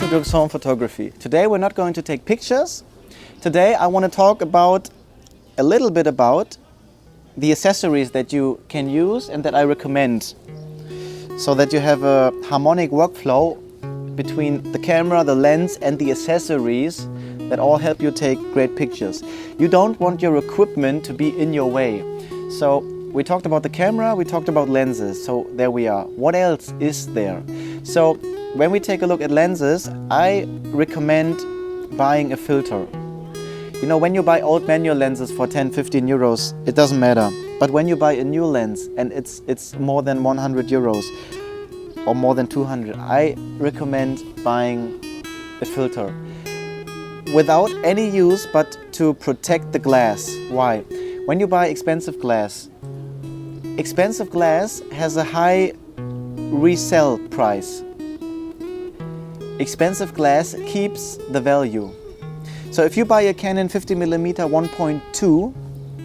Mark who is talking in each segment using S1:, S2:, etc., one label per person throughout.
S1: to Dirksón Photography. Today we're not going to take pictures. Today I want to talk about a little bit about the accessories that you can use and that I recommend, so that you have a harmonic workflow between the camera, the lens and the accessories that all help you take great pictures. You don't want your equipment to be in your way. So we talked about the camera, we talked about lenses, so there we are. What else is there? So when we take a look at lenses, I recommend buying a filter. You know, when you buy old manual lenses for 10-15 euros, it doesn't matter. But when you buy a new lens and it's more than 100 euros or more than 200, I recommend buying a filter. Without any use but to protect the glass. Why? When you buy expensive glass has a high resale price. Expensive glass keeps the value. So if you buy a Canon 50mm 1.2,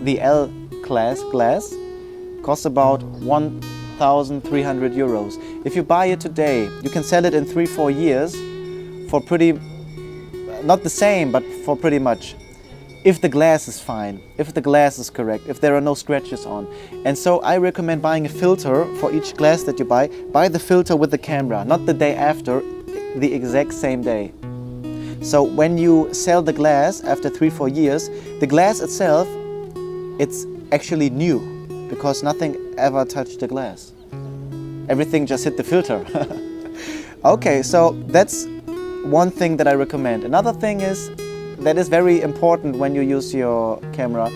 S1: the L class glass costs about 1,300 euros. If you buy it today, you can sell it in 3-4 years for pretty, not the same, but for pretty much. If the glass is fine, if the glass is correct, if there are no scratches on. And so I recommend buying a filter for each glass that you buy. Buy the filter with the camera, not the day after, the exact same day. So when you sell the glass after 3-4 years, the glass itself, it's actually new because nothing ever touched the glass. Everything just hit the filter. Okay, so that's one thing that I recommend. Another thing is that is very important when you use your camera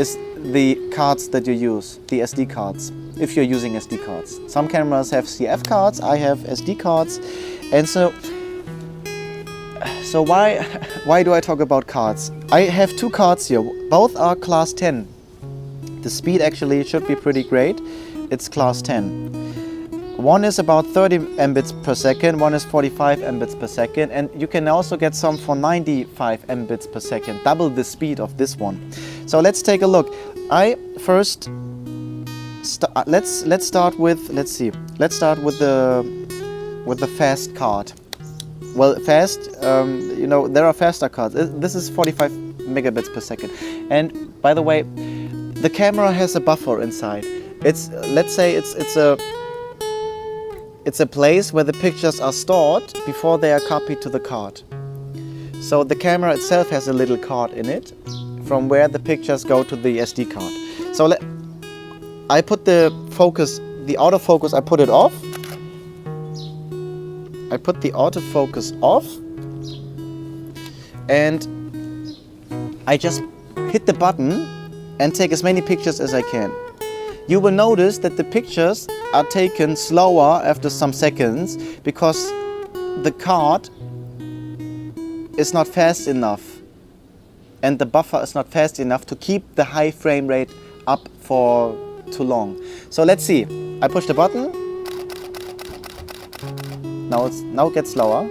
S1: is the cards that you use, the SD cards, if you're using SD cards. Some cameras have CF cards, I have SD cards. And so why do I talk about cards? I have two cards here, both are class 10. The speed actually should be pretty great, it's class 10. One is about 30 Mbits per second, one is 45 Mbits per second, and you can also get some for 95 Mbits per second, double the speed of this one. So let's take a look. Let's start with the fast card. Well, fast, you know, there are faster cards. This is 45 megabits per second. And by the way, the camera has a buffer inside. Let's say it's a place where the pictures are stored before they are copied to the card. So the camera itself has a little card in it from where the pictures go to the SD card. So I put the focus, the autofocus, I put it off. I put the autofocus off and I just hit the button and take as many pictures as I can. You will notice that the pictures are taken slower after some seconds because the card is not fast enough and the buffer is not fast enough to keep the high frame rate up for too long. So let's see. I push the button. Now it gets slower,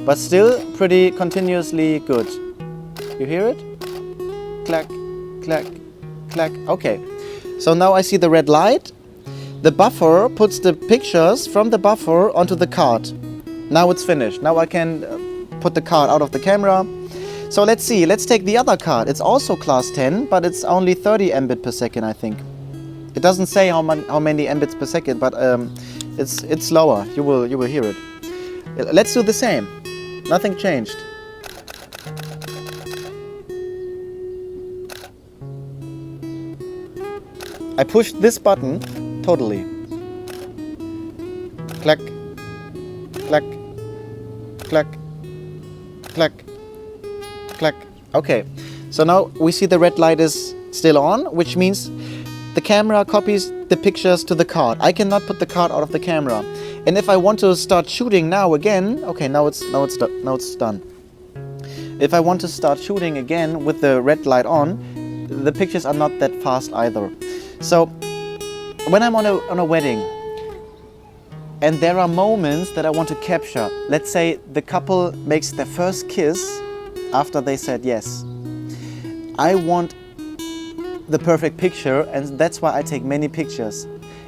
S1: but still pretty continuously good. You hear it? Clack, clack, clack. Okay. So now I see the red light. The buffer puts the pictures from the buffer onto the card. Now it's finished. Now I can put the card out of the camera. So let's see. Let's take the other card. It's also class 10, but it's only 30 Mbit per second, I think. It doesn't say how many Mbits per second, but it's slower. You will hear it. Let's do the same. Nothing changed. I pushed this button totally. Clack, clack, clack, clack, clack. Okay, so now we see the red light is still on, which means the camera copies the pictures to the card. I cannot put the card out of the camera. And if I want to start shooting now again, okay, now it's done. If I want to start shooting again with the red light on, the pictures are not that fast either. So when I'm on a wedding and there are moments that I want to capture, let's say the couple makes their first kiss after they said yes. I want the perfect picture, and that's why I take many pictures.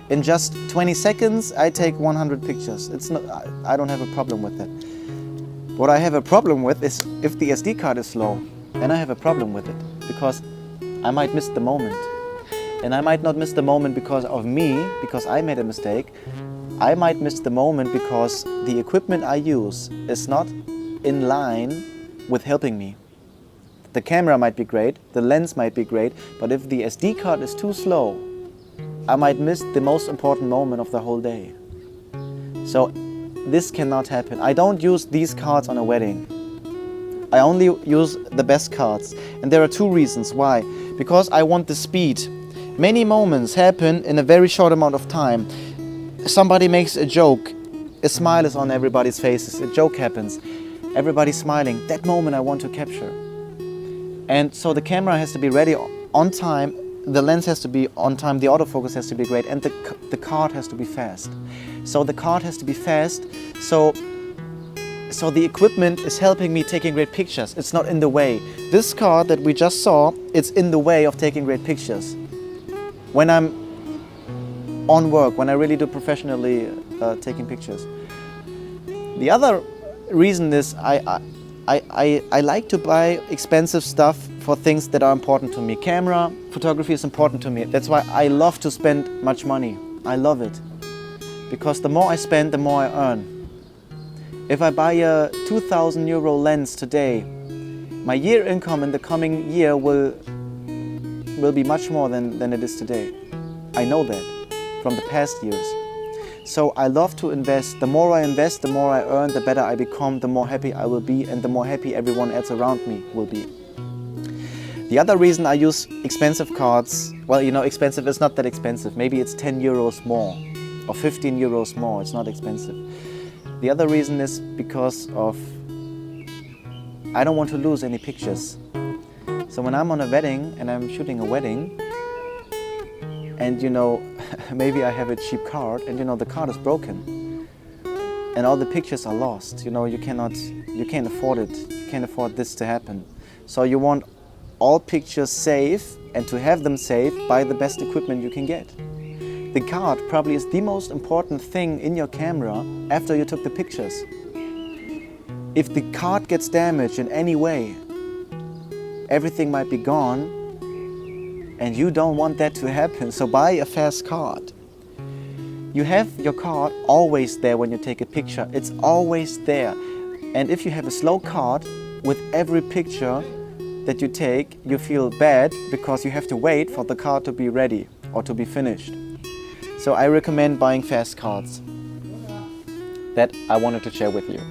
S1: In just 20 seconds, I take 100 pictures. It's not, I don't have a problem with that. What I have a problem with is if the SD card is slow, then I have a problem with it, because I might miss the moment. And I might not miss the moment because of me, because I made a mistake. I might miss the moment because the equipment I use is not in line with helping me. The camera might be great, the lens might be great, but if the SD card is too slow, I might miss the most important moment of the whole day. So this cannot happen. I don't use these cards on a wedding. I only use the best cards. And there are two reasons why. Because I want the speed. Many moments happen in a very short amount of time. Somebody makes a joke. A smile is on everybody's faces. A joke happens. Everybody's smiling. That moment I want to capture. And so the camera has to be ready on time. The lens has to be on time, the autofocus has to be great, and the card has to be fast. So the card has to be fast, so the equipment is helping me taking great pictures. It's not in the way. This card that we just saw, it's in the way of taking great pictures. When I'm on work, when I really do professionally taking pictures. The other reason is I like to buy expensive stuff for things that are important to me. Camera, photography is important to me. That's why I love to spend much money. I love it. Because the more I spend, the more I earn. If I buy a 2,000 euro lens today, my year income in the coming year will be much more than it is today. I know that from the past years. So I love to invest. The more I invest, the more I earn, the better I become, the more happy I will be, and the more happy everyone else around me will be. The other reason I use expensive cards, well, you know, expensive is not that expensive. Maybe it's 10 euros more or 15 euros more. It's not expensive. The other reason is because of I don't want to lose any pictures. So when I'm on a wedding and I'm shooting a wedding, and you know, maybe I have a cheap card and you know the card is broken and all the pictures are lost. You know, you can't afford it. You can't afford this to happen. So you want all pictures safe, and to have them safe, buy the best equipment you can get. The card probably is the most important thing in your camera after you took the pictures. If the card gets damaged in any way, everything might be gone, and you don't want that to happen, so buy a fast card. You have your card always there when you take a picture. It's always there. And if you have a slow card, with every picture that you take, you feel bad because you have to wait for the card to be ready or to be finished. So I recommend buying fast cards. That I wanted to share with you.